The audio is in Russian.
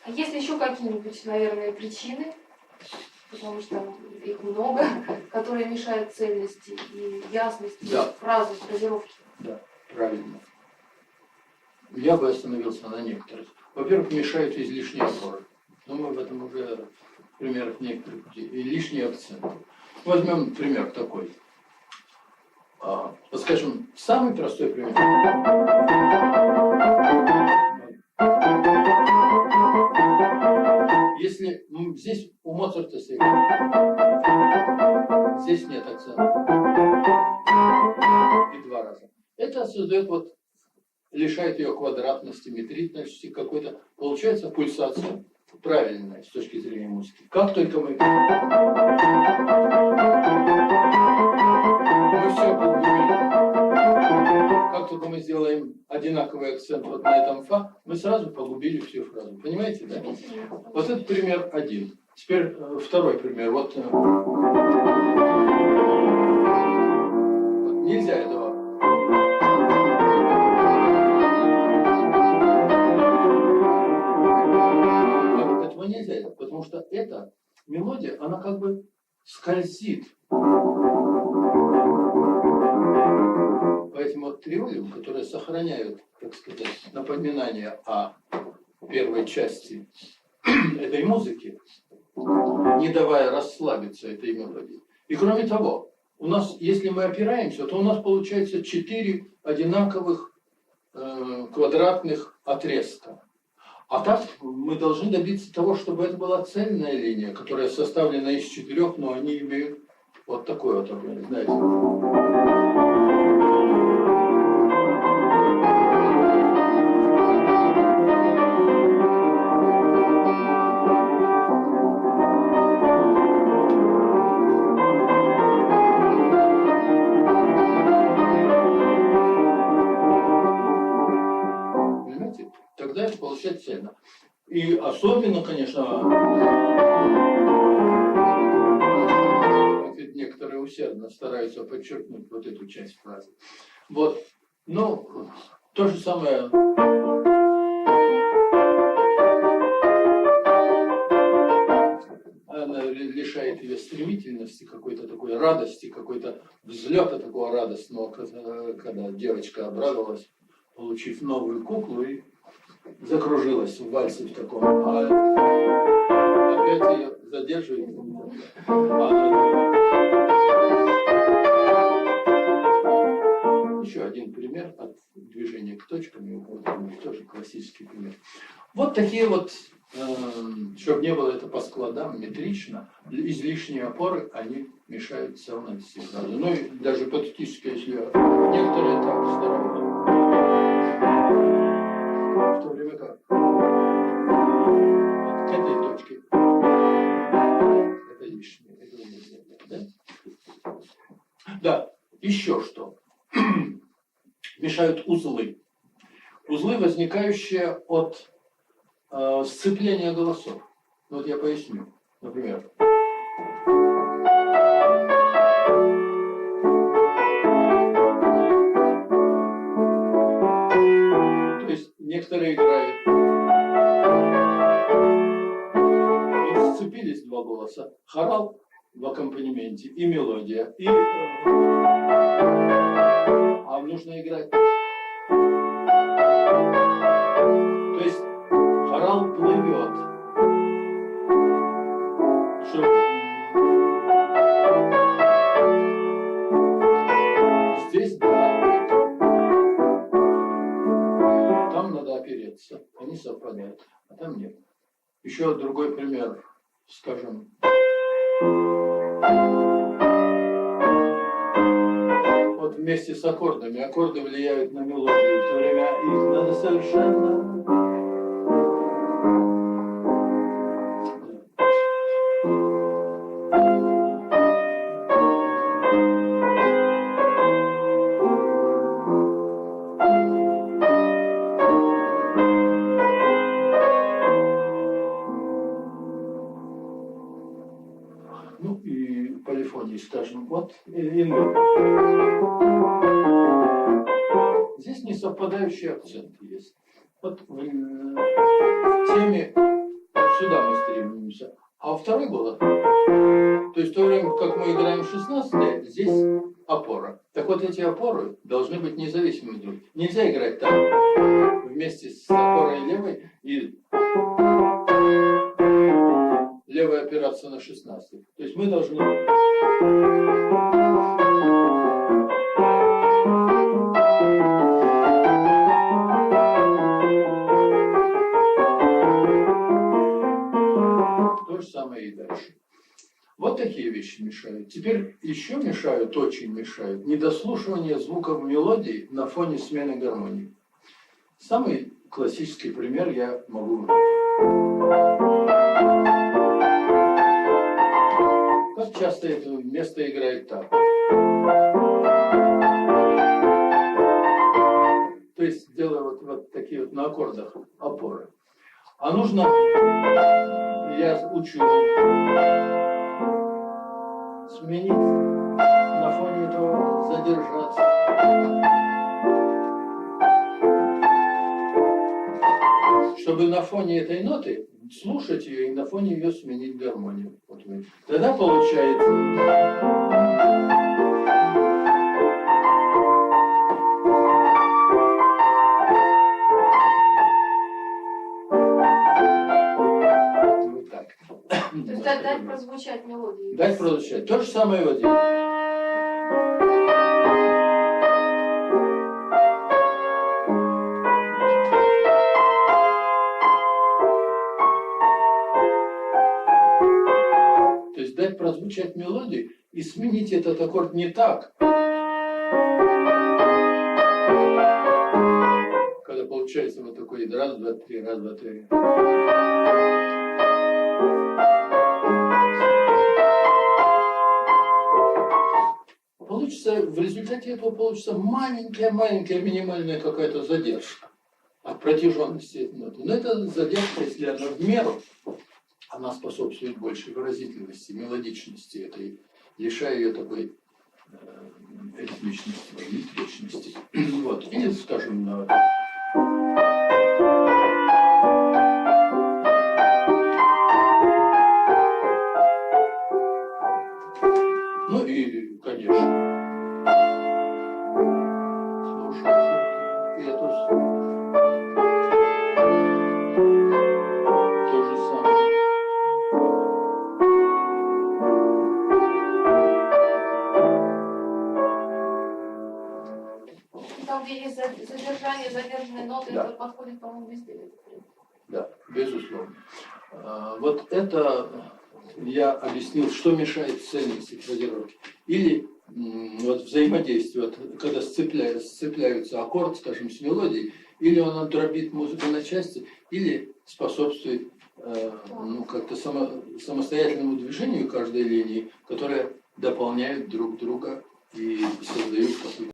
А есть ли еще какие-нибудь, наверное, причины, потому что их много, которые мешают цельности и ясности фразы, фразировки? Да, правильно. Я бы остановился на некоторых. Во-первых, мешают излишние опоры. Но мы об этом уже в примерах некоторых людей. И лишние акценты. Возьмем пример такой. Скажем, самый простой пример. Если здесь у Моцарта здесь нет акцента. И два раза. Это создает лишает ее квадратности, метричности какой-то. Получается пульсация правильная с точки зрения музыки. Как только мы все погубили. Как только мы сделаем одинаковый акцент на этом фа, мы сразу погубили всю фразу. Понимаете, да? Вот это пример один. Теперь второй пример. Вот нельзя этого. Этого нельзя, потому что эта мелодия, она как бы скользит. Поэтому триолиум, которые сохраняют, так сказать, напоминание о первой части этой музыки, не давая расслабиться этой мелодии. И кроме того, у нас, если мы опираемся, то у нас получается 4 одинаковых квадратных отрезка. А так мы должны добиться того, чтобы это была цельная линия, которая составлена из 4, но они имеют вот такое вот, знаете. Понимаете? Тогда это получается цельно. И особенно, конечно, некоторые усердно стараются подчеркнуть вот эту часть фразы. Вот. Ну, то же самое. Она лишает ее стремительности, какой-то такой радости, какой-то взлета такого радостного, когда девочка обрадовалась, получив новую куклу, и закружилась в вальсе в таком. А опять ее задерживает. Еще один пример от движения к точкам, тоже классический пример. Вот такие вот, чтобы не было это по складам, метрично, излишние опоры, они мешают цельности фразы. Ну и даже патетически, если некоторые так стараются. В то время как к этой точке это лишнее, это нельзя, да? Да, еще что. Мешают узлы. Узлы, возникающие от сцепления голосов. Вот я поясню. Например. То есть некоторые играют. Вот сцепились два голоса. Хорал в аккомпанементе и мелодия. И нужно играть. То есть хорал плывет. Здесь да. Там надо опереться. Они совпадают, а там нет. Еще другой пример. Скажем. Вот вместе с аккордами. Аккорды влияют на мелодию. В то время их надо совершенно... Ну и полифонии, скажем, вот здесь несовпадающие акценты есть. Вот в теме сюда мы стремимся. А во второй голос, то есть в то время, как мы играем 16-е, здесь опора. Так вот эти опоры должны быть независимыми друг от друга. Нельзя играть так вместе с опорой левой и левая опираться на 16. То есть мы должны... То же самое и дальше. Вот такие вещи мешают. Теперь еще мешают, очень мешают, недослушивание звуков мелодии на фоне смены гармонии. Самый классический пример я могу... Как часто это место играет так? То есть делая вот такие вот на аккордах опоры. А нужно, я учу сменить, на фоне этого задержаться. Чтобы на фоне этой ноты слушать ее и на фоне ее сменить гармонию. Вот тогда получается... Вот так. То есть дать прозвучать мелодию. Дать прозвучать. То же самое вот здесь. То есть дать прозвучать мелодию и сменить этот аккорд не так. Когда получается вот такой раз, два, три, раз, два, три. Получится, в результате этого получится маленькая минимальная какая-то задержка от протяженности этой ноты. Но эта задержка, если она в меру, она способствует большей выразительности, мелодичности этой, лишая ее такой ритмичности, метричности. Вот. Или, скажем, на... Ну и, конечно, слушайте эту то же самое. Там, где есть задержание, задержанные ноты, Да. это подходит, по-моему, везде. Да, безусловно. Вот это я объяснил, что мешает цельности фразировки. Или вот взаимодействие, вот, когда сцепляются аккорд, скажем, с мелодией, или он дробит музыку на части, или способствует ну, как-то самостоятельному движению каждой линии, которые дополняют друг друга и создают какую-то